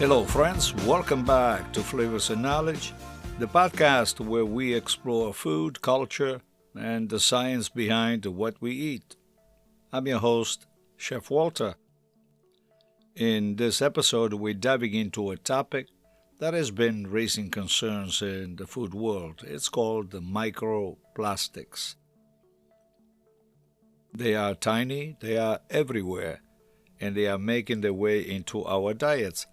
Hello, friends. Welcome back to Flavors and Knowledge, the podcast where we explore food, culture, and the science behind what we eat. I'm your host, Chef Walter. In this episode, we're diving into a topic that has been raising concerns in the food world. It's called the microplastics. They are tiny, they are everywhere, and they are making their way into our diets.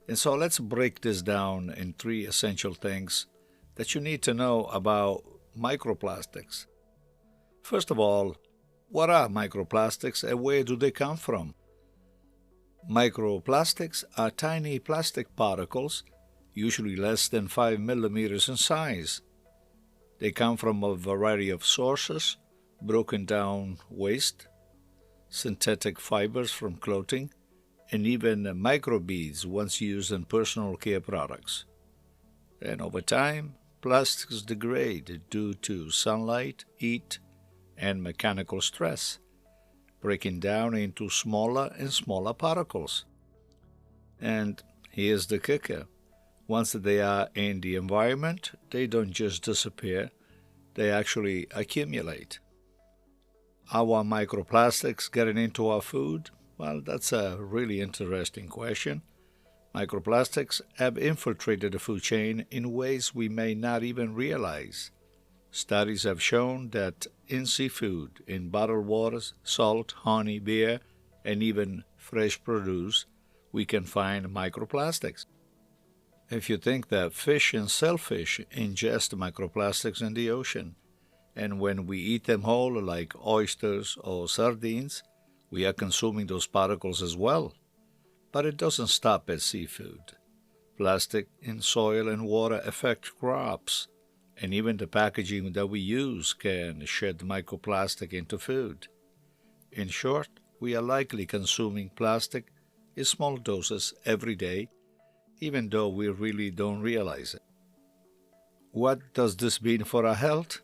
And so let's break this down in three essential things that you need to know about microplastics. First of all, what are microplastics and where do they come from? Microplastics are tiny plastic particles, usually less than 5 millimeters in size. They come from a variety of sources: broken down waste, synthetic fibers from clothing, and even microbeads once used in personal care products. And over time, plastics degrade due to sunlight, heat, and mechanical stress, breaking down into smaller and smaller particles. And here's the kicker. Once they are in the environment, they don't just disappear, they actually accumulate. Are microplastics getting into our food? Well, that's a really interesting question. Microplastics have infiltrated the food chain in ways we may not even realize. Studies have shown that in seafood, in bottled waters, salt, honey, beer, and even fresh produce, we can find microplastics. If you think that fish and shellfish ingest microplastics in the ocean, and when we eat them whole like oysters or sardines, we are consuming those particles as well. But it doesn't stop at seafood. Plastic in soil and water affect crops, and even the packaging that we use can shed microplastic into food. In short, we are likely consuming plastic in small doses every day, even though we really don't realize it. What does this mean for our health?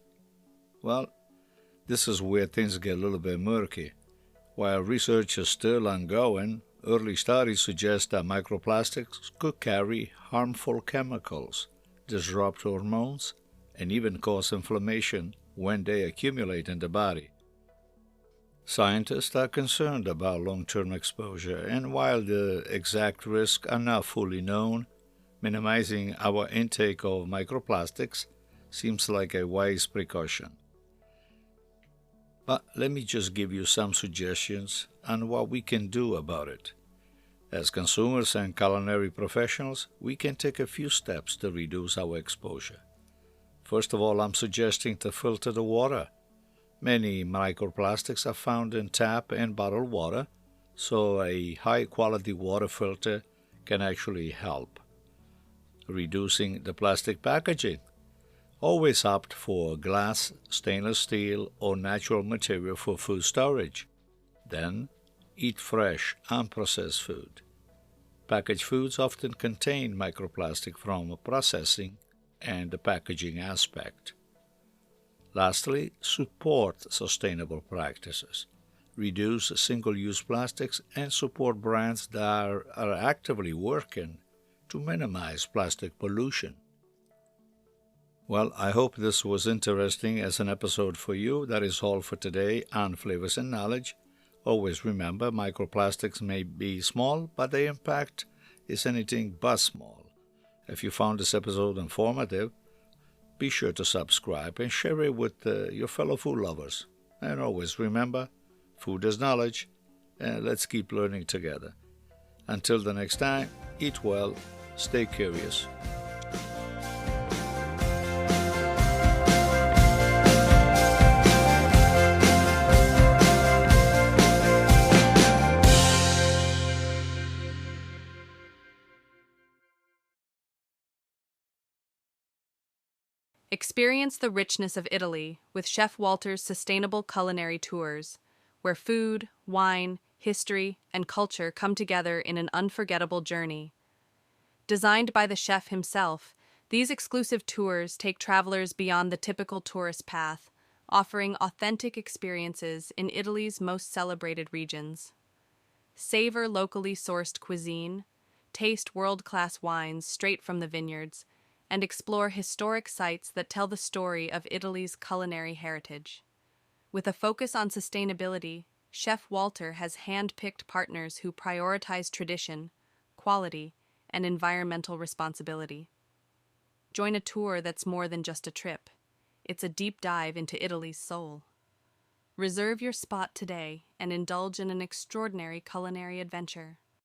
Well, this is where things get a little bit murky. While research is still ongoing, early studies suggest that microplastics could carry harmful chemicals, disrupt hormones, and even cause inflammation when they accumulate in the body. Scientists are concerned about long-term exposure, and while the exact risks are not fully known, minimizing our intake of microplastics seems like a wise precaution. But let me just give you some suggestions on what we can do about it. As consumers and culinary professionals, we can take a few steps to reduce our exposure. First of all, I'm suggesting to filter the water. Many microplastics are found in tap and bottled water, so a high-quality water filter can actually help. Reducing the plastic packaging. Always opt for glass, stainless steel, or natural material for food storage. Then, eat fresh, unprocessed food. Packaged foods often contain microplastic from processing and the packaging aspect. Lastly, support sustainable practices. Reduce single-use plastics and support brands that are actively working to minimize plastic pollution. Well, I hope this was interesting as an episode for you. That is all for today on Flavors and Knowledge. Always remember, microplastics may be small, but their impact is anything but small. If you found this episode informative, be sure to subscribe and share it with your fellow food lovers. And always remember, food is knowledge, and let's keep learning together. Until the next time, eat well, stay curious. Experience the richness of Italy with Chef Walter's sustainable culinary tours, where food, wine, history, and culture come together in an unforgettable journey. Designed by the chef himself, these exclusive tours take travelers beyond the typical tourist path, offering authentic experiences in Italy's most celebrated regions. Savor locally sourced cuisine, taste world-class wines straight from the vineyards, and explore historic sites that tell the story of Italy's culinary heritage. With a focus on sustainability, Chef Walter has hand-picked partners who prioritize tradition, quality, and environmental responsibility. Join a tour that's more than just a trip. It's a deep dive into Italy's soul. Reserve your spot today and indulge in an extraordinary culinary adventure.